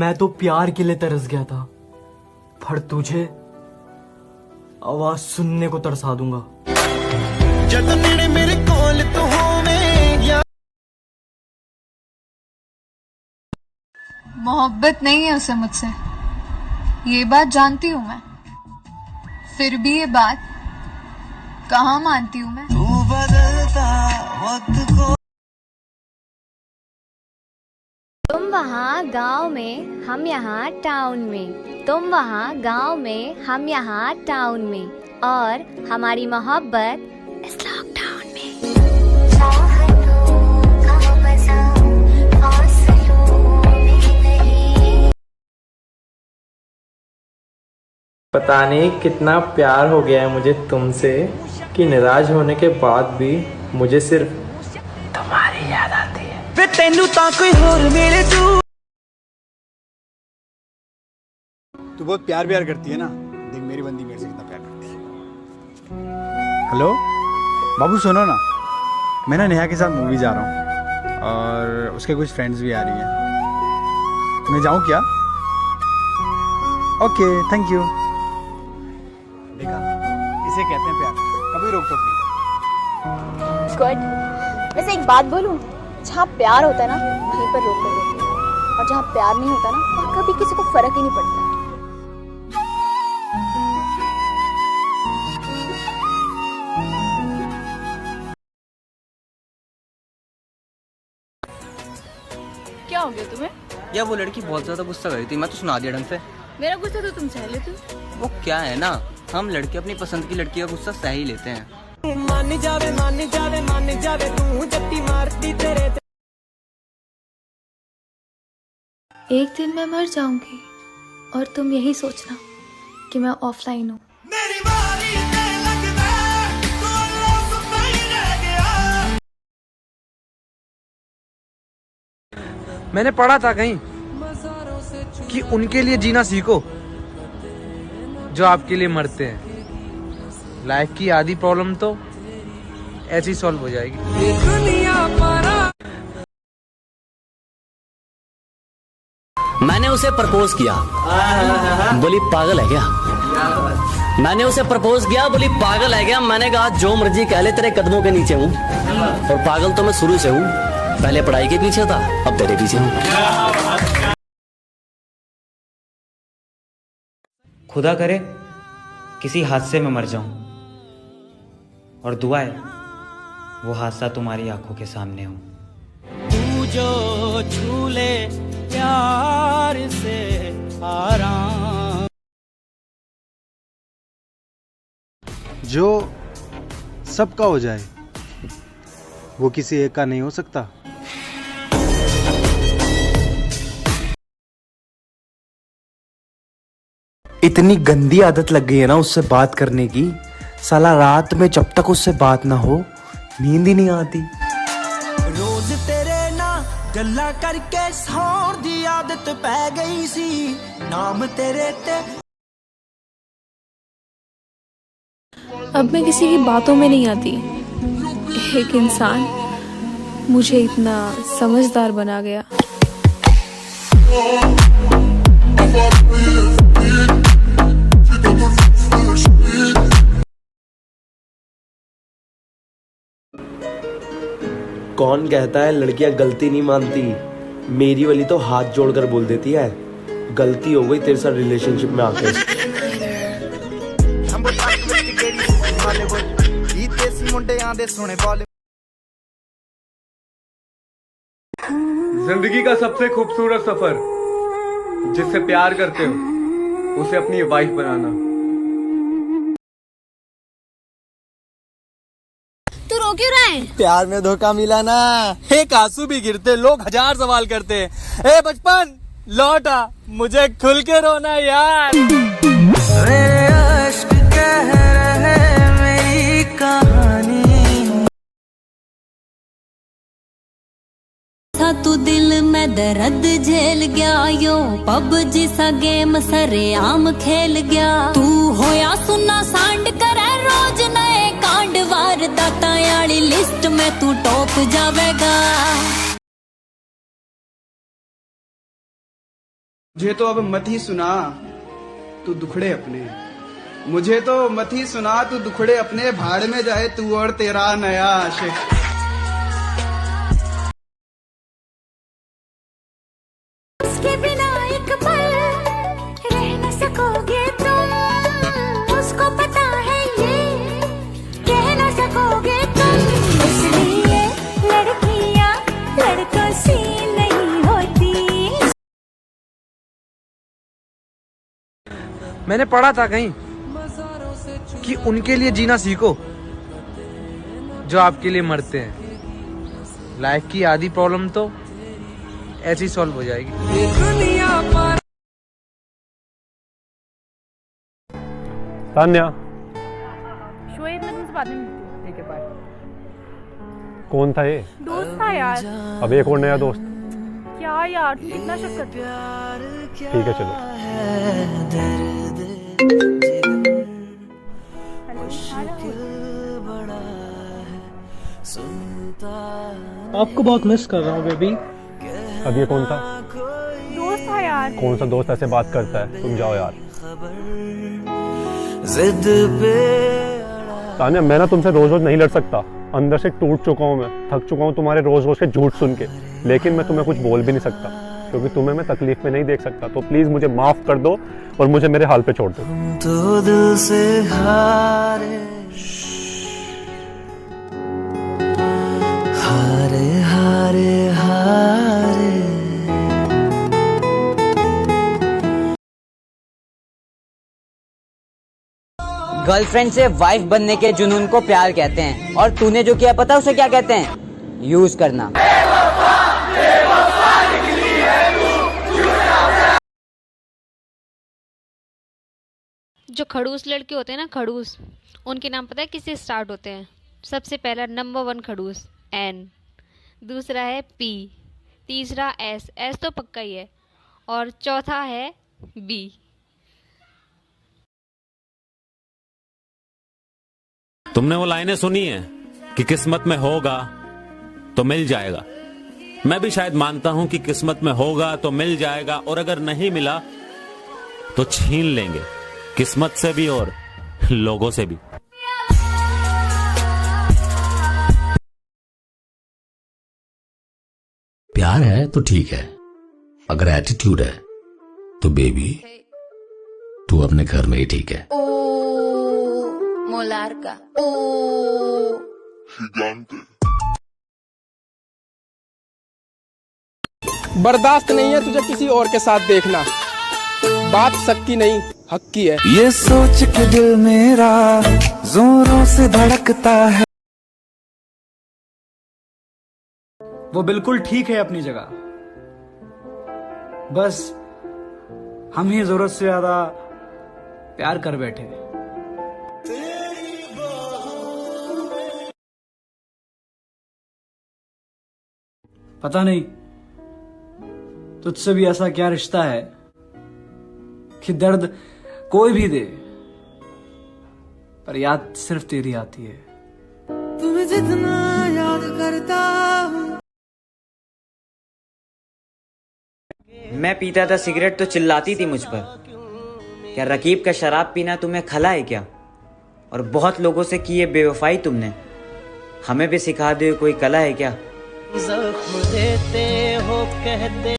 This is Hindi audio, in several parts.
मैं तो प्यार के लिए तरस गया था, पर तुझे आवाज सुनने को तरसा दूंगा। जद नेड़े मेरे कोल तू होवे या मोहब्बत नहीं है उसे मुझसे, ये बात जानती हूँ मैं, फिर भी ये बात कहाँ मानती हूँ मैं। तू बदलता वक्त को। तुम वहाँ गांव में, हम यहाँ टाउन में। तुम वहाँ गांव में, हम यहाँ टाउन में। और हमारी मोहब्बत इस लॉकडाउन में। पता नहीं कितना प्यार हो गया है मुझे तुमसे कि नाराज होने के बाद भी मुझे सिर्फ तुम्हारी याद आती है। वे तेनू ता कोई होर मिले तू बहुत प्यार करती है ना। देख मेरी बंदी मेरे से कितना प्यार करती है। हेलो बाबू सुनो ना, मैं ना नेहा के साथ मूवी जा रहा हूँ और उसके कुछ फ्रेंड्स भी आ रही हैं। मैं जाऊँ क्या? Okay thank you. देखा, इसे कहते हैं प्यार, कभी रोक टोक नहीं। गुड। वैसे एक बात बोलूं, जहाँ प्यार होता है ना वहीं पर रोक टोक होती है, और जहाँ प्यार नहीं होता ना वहाँ कभी किसी को फर्क ही नहीं पड़ता। क्या हो गया तुम्हें? या वो लड़की बहुत ज्यादा गुस्सा कर रही थी, मैं तो सुना दिया ढंग से। मेरा गुस्सा तो तुम सह लेते। वो क्या है ना, हम लड़के अपनी पसंद की लड़की का गुस्सा सह ही लेते हैं। मान जावे तू जट्टी मारती तेरे। एक दिन मैं मर जाऊंगी और तुम यही सोचना कि मैं ऑफलाइन हूँ। मैंने पढ़ा था कहीं कि उनके लिए जीना सीखो जो आपके लिए मरते हैं। लाइफ की आधी प्रॉब्लम तो ऐसी सॉल्व हो जाएगी। मैंने उसे प्रपोज किया, बोली पागल है क्या? मैंने उसे प्रपोज किया, बोली पागल है क्या? मैंने कहा जो मर्जी कह ले, तेरे कदमों के नीचे हूँ, और पागल तो मैं शुरू से हूँ। पहले पढ़ाई के पीछे था, अब तेरे पीछे हूँ। खुदा करे किसी हादसे में मर जाऊं, और दुआ है वो हादसा तुम्हारी आंखों के सामने हो। तू जो छू ले प्यार से आराम, जो सबका हो जाए वो किसी एक का नहीं हो सकता। इतनी गंदी आदत लग गई है ना उससे बात करने की, साला रात में जब तक उससे बात ना हो नींद ही नहीं आती। रोज तेरे ना गल्ला करके सौण दी आदत पै गई सी, नाम तेरे ते। अब मैं किसी की बातों में नहीं आती। एक इंसान मुझे इतना समझदार बना गया। कौन कहता है लड़कियां गलती नहीं मानती? मेरी वाली तो हाथ जोड़कर बोल देती है, गलती हो गई तेरे साथ रिलेशनशिप में आकर। जिंदगी का सबसे खूबसूरत सफर जिससे प्यार करते हो उसे अपनी वाइफ बनाना। तू रो क्यों रहा है? प्यार में धोखा मिला ना, एक आंसू भी गिरते लोग हजार सवाल करते। ए बचपन लौट आ, मुझे खुल के रोना यार। मेरे अश्क कह रहे मेरी कहानी। तू दिल में दर्द झेल गया, यो पबजी सा गेम सरेआम खेल गया। तू होया सुना सांड करे रोज नए कांड, वारदातां वाली लिस्ट में तू टॉप जावेगा। मुझे तो अब मत ही सुना तू दुखड़े अपने, मुझे तो मत ही सुना तू दुखड़े अपने, भाड़ में जाए तू और तेरा नया आशिक। उसके बिना एक पल रह न सकोगे तुम, उसको पता है ये कह न सकोगे तुम, इसलिए लड़कियां लड़कों से नहीं होती। मैंने पढ़ा था कहीं कि उनके लिए जीना सीखो जो आपके लिए मरते हैं। लाइफ की आधी प्रॉब्लम तो ऐसी सॉल्व हो जाएगी। तान्या, शोएब, मैं तुमसे बाद में मिलती हूँ। ठीक है, बाय। कौन था ये? दोस्त था यार। अब एक और नया दोस्त? क्या यार, तुम कितना शक करते हो। ठीक है चलो। आपको बहुत मिस कर रहा हूँ बेबी। अब ये कौन था? दोस्त था यार। कौन सा दोस्त ऐसे बात करता है? तुम जाओ यार। तान्या, मैं ना तुमसे रोज रोज नहीं लड़ सकता, अंदर से टूट चुका हूँ, मैं थक चुका हूँ तुम्हारे रोज रोज के झूठ सुन के, लेकिन मैं तुम्हें कुछ बोल भी नहीं सकता क्योंकि तुम्हें मैं तकलीफ में नहीं देख सकता। तो प्लीज मुझे माफ कर दो और मुझे मेरे हाल पे छोड़ दो। तो दिल से हारे हारे हारे हारे। गर्लफ्रेंड से वाइफ बनने के जुनून को प्यार कहते हैं, और तूने जो किया पता उसे क्या कहते हैं? यूज करना। जो खड़ूस लड़के होते हैं ना, खड़ूस, उनके नाम पता है किससे स्टार्ट होते हैं? सबसे पहला नंबर 1 खड़ूस एन, दूसरा है पी, तीसरा एस, एस तो पक्का ही है, और चौथा है बी। तुमने वो लाइनें सुनी है कि किस्मत में होगा तो मिल जाएगा। मैं भी शायद मानता हूं कि किस्मत में होगा तो मिल जाएगा, और अगर नहीं मिला तो छीन लेंगे, किस्मत से भी और लोगों से भी। प्यार है तो ठीक है, अगर एटीट्यूड है तो बेबी तू अपने घर में ही ठीक है। मोलार्का बर्दाश्त नहीं है तुझे किसी और के साथ देखना, बात सबकी नहीं हक की है। ये सोच के दिल मेरा जोरों से धड़कता है। वो बिल्कुल ठीक है अपनी जगह, बस हम ही जरूरत से ज्यादा प्यार कर बैठे। पता नहीं तुझसे भी ऐसा क्या रिश्ता है कि दर्द कोई भी दे पर याद सिर्फ तेरी आती है। तुम्हें जितना याद करता हूँ। मैं पीता था सिगरेट तो चिल्लाती थी मुझ पर, क्या रकीब का शराब पीना तुम्हें खला है क्या? और बहुत लोगों से की ये बेवफाई तुमने, हमें भी सिखा दे कोई कला है क्या? ज़ख्म देते हो कहते।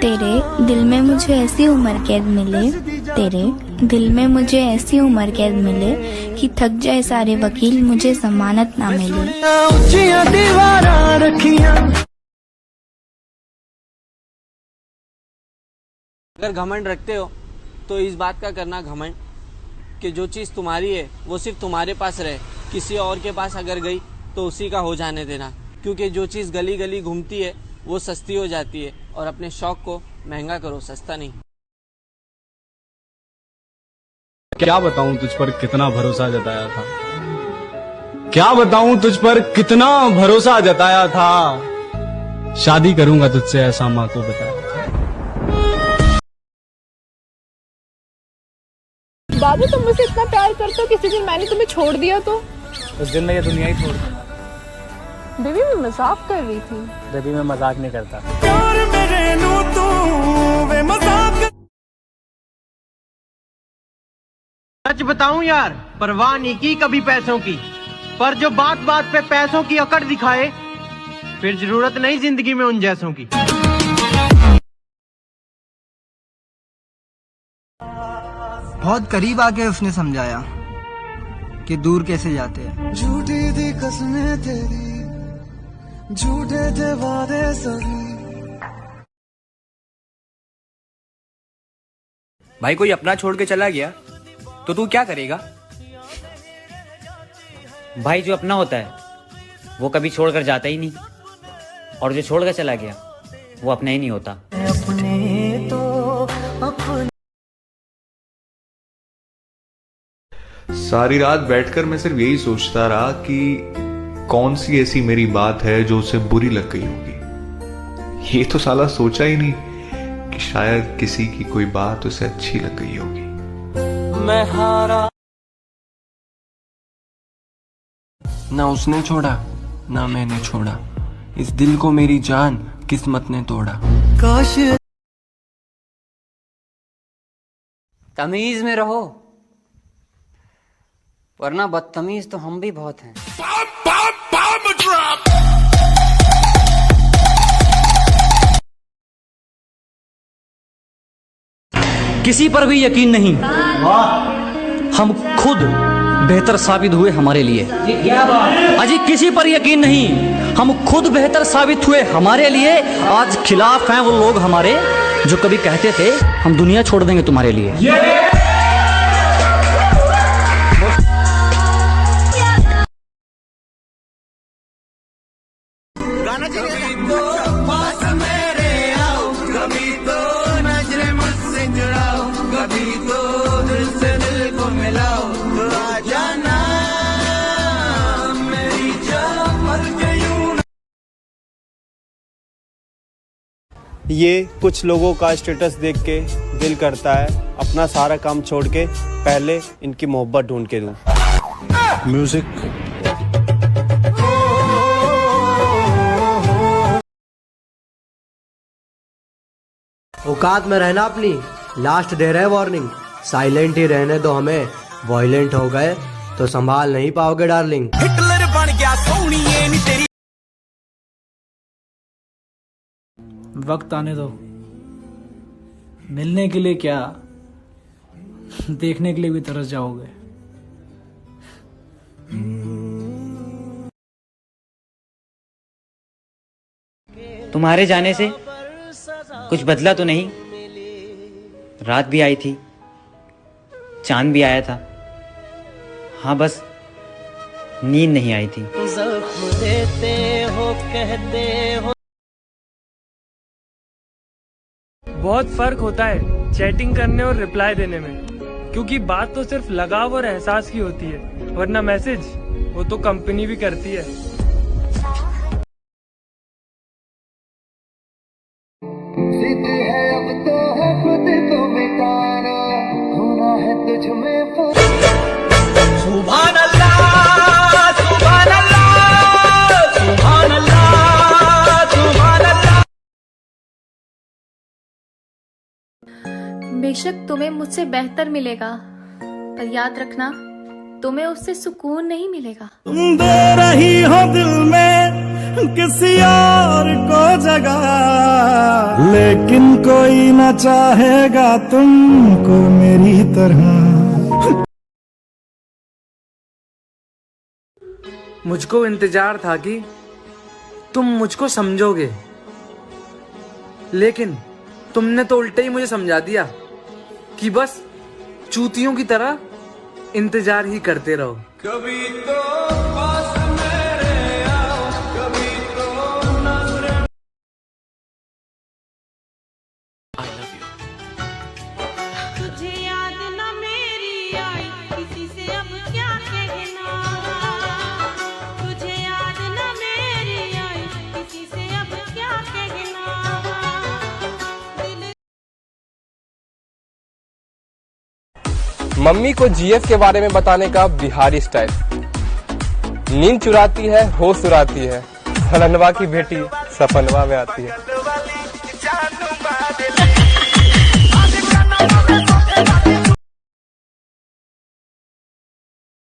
तेरे दिल में मुझे ऐसी उम्र कैद मिले, तेरे दिल में मुझे ऐसी उम्र कैद मिले कि थक जाए सारे वकील मुझे जमानत ना मिले। ऊंचियां दीवारां रखियां। अगर घमंड रखते हो तो इस बात का करना घमंड कि जो चीज़ तुम्हारी है वो सिर्फ तुम्हारे पास रहे, किसी और के पास अगर गई तो उसी का हो जाने देना, क्योंकि जो चीज़ गली गली घूमती है वो सस्ती हो जाती है, और अपने शौक को महंगा करो, सस्ता नहीं। क्या बताऊं तुझ पर कितना भरोसा जताया था, क्या बताऊं तुझ पर कितना भरोसा जताया था, शादी करूंगा तुझसे ऐसा माँ को बताया था। बाबू, तुम मुझसे इतना प्यार करते हो, किसी दिन मैंने तुम्हें छोड़ दिया तो? उस दिन मैं ये दुनिया ही छोड़ दूंगा। बेबी मैं मजाक कर रही थी। बेबी मैं मजाक नहीं करता। सच बताऊं यार, परवाह नहीं की कभी पैसों की, पर जो बात बात पे पैसों की अकड़ दिखाए, फिर जरूरत नहीं जिंदगी में उन जैसों की। बहुत करीब आके उसने समझाया कि दूर कैसे जाते हैं। झूठी थी कसमें तेरी, झूठे थे वादे सभी। भाई कोई अपना छोड़ के चला गया तो तू क्या करेगा? भाई जो अपना होता है वो कभी छोड़कर जाता ही नहीं, और जो छोड़कर चला गया वो अपना ही नहीं होता। अपने तो अपने। सारी रात बैठकर मैं सिर्फ यही सोचता रहा कि कौन सी ऐसी मेरी बात है जो उसे बुरी लग गई होगी। ये तो साला सोचा ही नहीं कि शायद किसी की कोई बात उसे अच्छी लग गई होगी। मैं हारा, ना उसने छोड़ा ना मैंने छोड़ा, इस दिल को मेरी जान किस्मत ने तोड़ा। काश तमीज में रहो, वरना बदतमीज तो हम भी बहुत हैं। किसी पर भी यकीन नहीं, हम खुद बेहतर साबित हुए हमारे लिए। अजी किसी पर यकीन नहीं, हम खुद बेहतर साबित हुए हमारे लिए। आज खिलाफ हैं वो लोग हमारे जो कभी कहते थे हम दुनिया छोड़ देंगे तुम्हारे लिए। ये कुछ लोगों का स्टेटस देख के दिल करता है अपना सारा काम छोड़ के पहले इनकी मोहब्बत ढूंढ के दूं। म्यूजिक। औकात में रहना अपनी, लास्ट दे रहे वार्निंग। साइलेंट ही रहने दो हमें, वायलेंट हो गए तो संभाल नहीं पाओगे डार्लिंग। हिटलर बन गया सोनिए नी तेरी। वक्त आने दो, मिलने के लिए क्या देखने के लिए भी तरस जाओगे। तुम्हारे जाने से कुछ बदला तो नहीं। रात भी आई थी, चांद भी आया था, हाँ बस नींद नहीं आई थी। जख्म देते हो कहते हो। बहुत फर्क होता है चैटिंग करने और रिप्लाई देने में, क्योंकि बात तो सिर्फ लगाव और एहसास की होती है, वरना मैसेज वो तो कंपनी भी करती है। जिद है अब तो है खुद को मिटाना, होना है तुझ में सुभान अल्लाह, सुभान अल्लाह, सुभान अल्लाह, सुभान अल्लाह। बेशक तुम्हें मुझसे बेहतर मिलेगा, पर याद रखना तुम्हें उससे सुकून नहीं मिलेगा। तुम दे रही हो दिल में किसी और को जगह, लेकिन कोई ना चाहेगा तुमको मेरी तरह। मुझको इंतजार था कि तुम मुझको समझोगे, लेकिन तुमने तो उल्टे ही मुझे समझा दिया कि बस चूतियों की तरह इंतजार ही करते रहो। कभी तो पास मेरे आओ, कभी तो नजरें। तुझे याद न मेरी आई, किसी से अब क्या कहना। तुझे याद न मेरी आई, किसी से अब क्या कहना। मम्मी को जीएफ के बारे में बताने का बिहारी स्टाइल। नींद चुराती है, होश उड़ाती है, फलनवा की बेटी सपनवा में आती है।